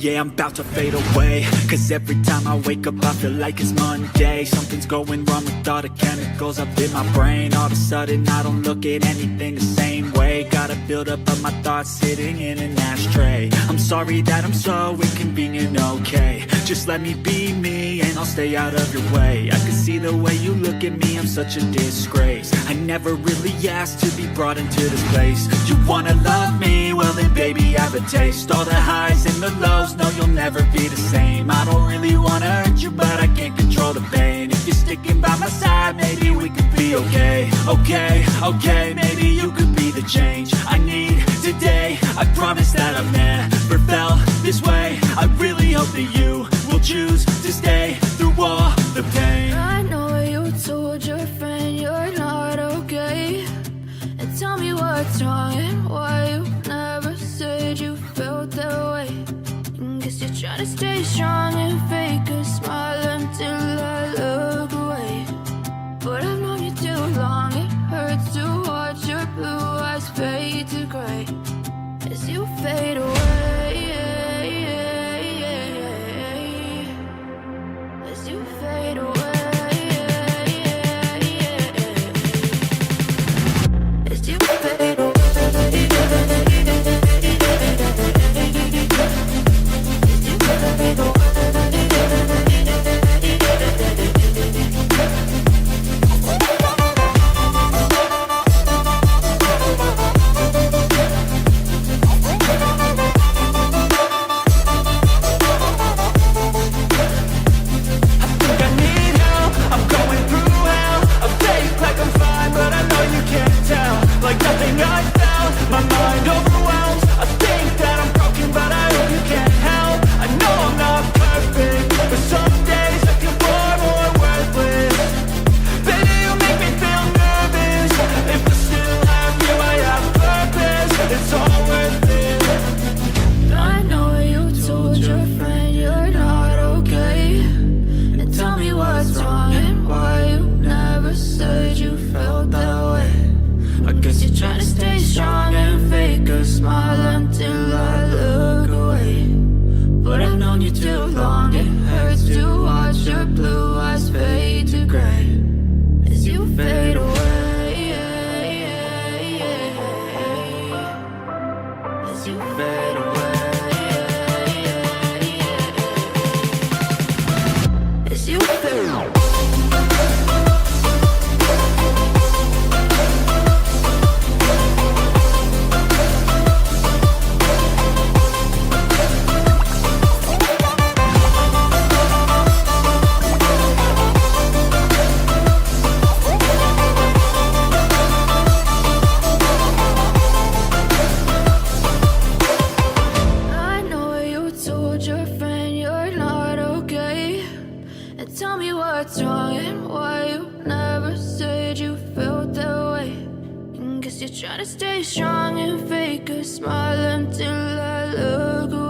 Yeah, I'm about to fade away, cause every time I wake up I feel like it's Monday. Something's going wrong with all the chemicals up in my brain. All of a sudden I don't look at anything the same way. Got a build up of my thoughts sitting in an ashtray. I'm sorry that I'm so inconvenient, okay. Just let me be me and I'll stay out of your way. I can see the way you look at me, I'm such a disgrace. I never really asked to be brought into this place. You wanna love me? Well then baby I have a taste. All the highs and the lows, no you'll never be the same. I don't really wanna hurt you but I can't control the pain. If you're sticking by my side maybe we could be okay. Okay, maybe you could be the change I need today. I promise that I've never felt this way. I really hope that you will choose to stay through all the pain. I know you told your friend you're not okay, and tell me what's wrong and why you never said you felt that way. Guess you're trying to stay strong and fake a smile until I look away. But I've known you too long, it hurts to watch your blue eyes fade to gray as you fade away. As you fade away. As you fade away. Like nothing I felt, my mind overwhelms. I think that I'm broken, but I hope you can't help. I know I'm not perfect, but some days I feel far more worthless. Baby, you make me feel nervous. If I still have you, I have purpose. It's all worth it. I know you told your friend you're not okay, and tell me what's wrong and why you never said you felt that way. I guess you're trying to stay strong and fake a smile until I look away. But I've known you too long, it hurts to watch your blue eyes fade to gray as you fade away. As you fade away. As you fade away. What's wrong and why you never said you felt that way. And guess you're trying to stay strong and fake a smile until I look away.